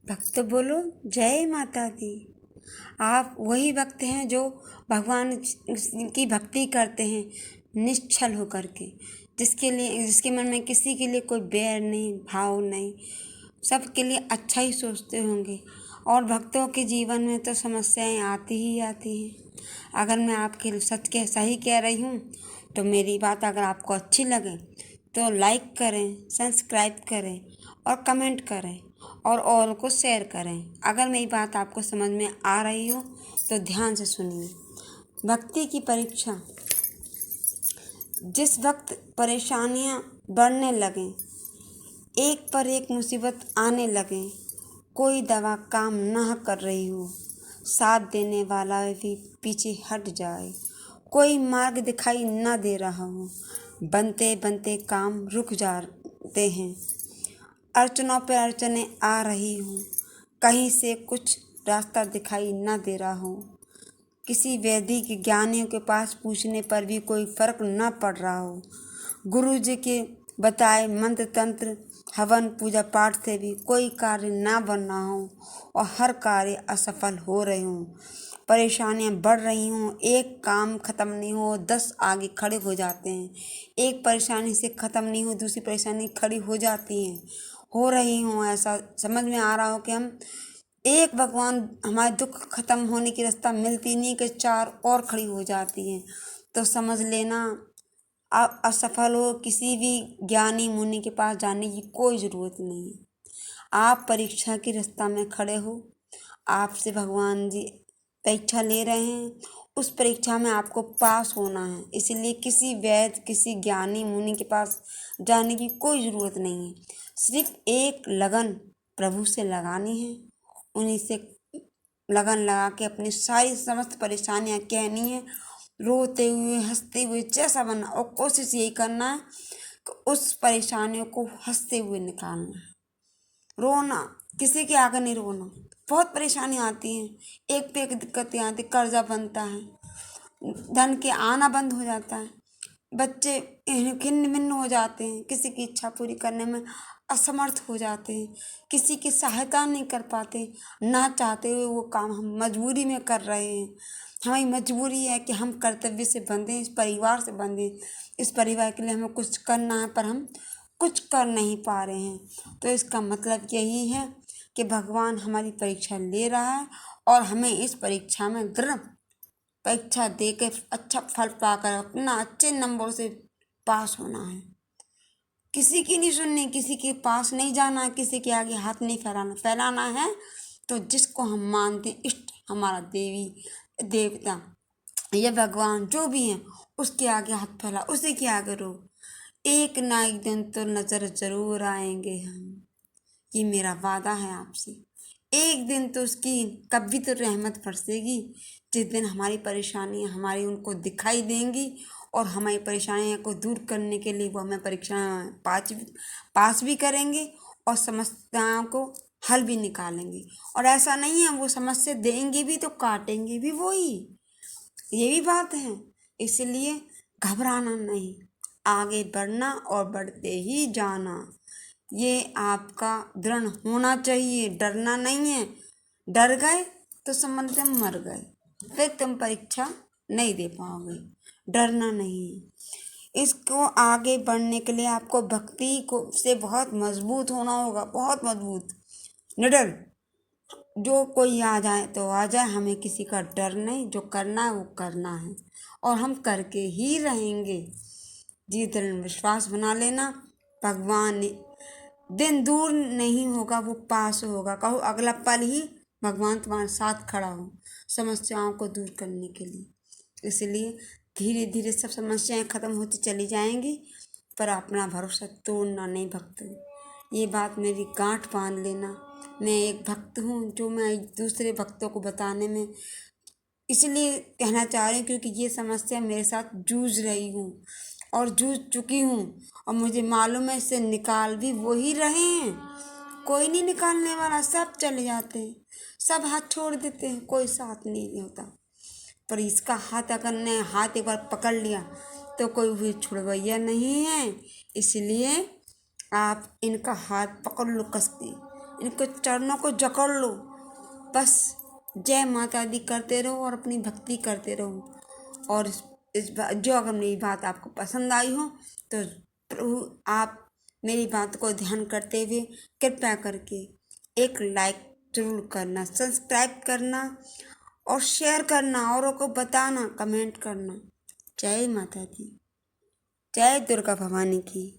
भक्त बोलो जय माता दी। आप वही भक्त हैं जो भगवान की भक्ति करते हैं निश्चल होकर के, जिसके मन में किसी के लिए कोई बैर नहीं, भाव नहीं, सबके लिए अच्छा ही सोचते होंगे। और भक्तों के जीवन में तो समस्याएं आती ही आती हैं। अगर मैं आपके सही कह रही हूँ तो मेरी बात अगर आपको अच्छी लगे तो लाइक करें, सब्सक्राइब करें और कमेंट करें और को शेयर करें। अगर मेरी बात आपको समझ में आ रही हो तो ध्यान से सुनिए। भक्ति की परीक्षा। जिस वक्त परेशानियां बढ़ने लगें, एक पर एक मुसीबत आने लगे, कोई दवा काम न कर रही हो, साथ देने वाला भी पीछे हट जाए, कोई मार्ग दिखाई न दे रहा हो, बनते बनते काम रुक जाते हैं, अड़चनों पर अड़चने आ रही हूँ, कहीं से कुछ रास्ता दिखाई न दे रहा हो, किसी वैदिक ज्ञानियों के पास पूछने पर भी कोई फर्क न पड़ रहा हो, गुरु जी के बताए मंत्र तंत्र हवन पूजा पाठ से भी कोई कार्य न बन रहा हो और हर कार्य असफल हो रहे हों, परेशानियां बढ़ रही हों, एक काम ख़त्म नहीं हो 10 आगे खड़े हो जाते हैं, एक परेशानी से ख़त्म नहीं हो दूसरी परेशानी खड़ी हो जाती हैं, हो रही हों। ऐसा समझ में आ रहा हो कि हम एक भगवान हमारे दुख खत्म होने की रास्ता मिलती नहीं कि 4 और खड़ी हो जाती हैं, तो समझ लेना आप असफल हो। किसी भी ज्ञानी मुनि के पास जाने की कोई ज़रूरत नहीं है। आप परीक्षा की रास्ता में खड़े हो, आपसे भगवान जी परीक्षा ले रहे हैं, उस परीक्षा में आपको पास होना है। इसलिए किसी वैद्य किसी ज्ञानी मुनि के पास जाने की कोई ज़रूरत नहीं है। सिर्फ एक लगन प्रभु से लगानी है, उन्हीं से लगन लगा के अपनी सारी समस्त परेशानियां कहनी है, रोते हुए हंसते हुए जैसा बनना, और कोशिश यही करना है कि उस परेशानियों को हंसते हुए निकालना है। रोना, किसी के आगे नहीं रोना। बहुत परेशानी आती हैं, एक पे एक दिक्कतें आती, कर्जा बनता है, धन के आना बंद हो जाता है, बच्चे खिन्न भिन्न हो जाते हैं, किसी की इच्छा पूरी करने में असमर्थ हो जाते हैं, किसी की सहायता नहीं कर पाते, ना चाहते हुए वो काम हम मजबूरी में कर रहे हैं। हमारी मजबूरी है कि हम कर्तव्य से बंधे, इस परिवार से बंधे, इस परिवार के लिए हमें कुछ करना है पर हम कुछ कर नहीं पा रहे हैं। तो इसका मतलब यही है कि भगवान हमारी परीक्षा ले रहा है और हमें इस परीक्षा में दृढ़ परीक्षा दे के अच्छा फल पाकर अपना अच्छे नंबर से पास होना है। किसी की नहीं सुननी, किसी के पास नहीं जाना, किसी के आगे हाथ नहीं फैलाना है। तो जिसको हम मानते इष्ट, हमारा देवी देवता या भगवान जो भी हैं, उसके आगे हाथ फैला, उसी के आगे रो। एक ना एक दिन तो नजर जरूर आएंगे हम, ये मेरा वादा है आपसे। एक दिन तो उसकी कभी तो रहमत बरसेगी, जिस दिन हमारी परेशानियां हमारी उनको दिखाई देंगी और हमारी परेशानियों को दूर करने के लिए वो हमें परीक्षा पास भी करेंगे और समस्याओं को हल भी निकालेंगे। और ऐसा नहीं है वो समस्या देंगे भी तो काटेंगे भी वही, ये भी बात है। इसलिए घबराना नहीं, आगे बढ़ना और बढ़ते ही जाना, ये आपका दृढ़ होना चाहिए। डरना नहीं है, डर गए तो समझ तुम मर गए, फिर तुम परीक्षा नहीं दे पाओगे। डरना नहीं, इसको आगे बढ़ने के लिए आपको भक्ति को से बहुत मजबूत होना होगा, बहुत मजबूत, निडर। जो कोई आ जाए तो आ जाए, हमें किसी का डर नहीं, जो करना है वो करना है और हम करके ही रहेंगे। जी दृढ़ विश्वास बना लेना, भगवान दिन दूर नहीं होगा, वो पास होगा। कहो अगला पल ही भगवान तुम्हारे साथ खड़ा हो समस्याओं को दूर करने के लिए। इसलिए धीरे धीरे सब समस्याएं खत्म होती चली जाएंगी, पर अपना भरोसा तोड़ना नहीं भक्तों, ये बात मेरी गांठ बांध लेना। मैं एक भक्त हूँ जो मैं दूसरे भक्तों को बताने में इसलिए कहना चाह रही हूँ क्योंकि ये समस्या मेरे साथ जूझ रही हूँ और जूझ चुकी हूँ, और मुझे मालूम है इससे निकाल भी वही रहे हैं। कोई नहीं निकालने वाला, सब चले जाते हैं, सब हाथ छोड़ देते हैं, कोई साथ नहीं होता। पर इसका हाथ अगर ने हाथ एक बार पकड़ लिया तो कोई भी छुड़वैया नहीं है। इसलिए आप इनका हाथ पकड़ लो कस के, इनको चरणों को जकड़ लो। बस जय माता दी करते रहो और अपनी भक्ति करते रहो। और जो अगर मेरी बात आपको पसंद आई हो तो प्रभु आप मेरी बात को ध्यान करते हुए कृपया करके एक लाइक जरूर करना, सब्सक्राइब करना और शेयर करना, औरों को बताना, कमेंट करना। जय माता दी, जय दुर्गा भवानी की।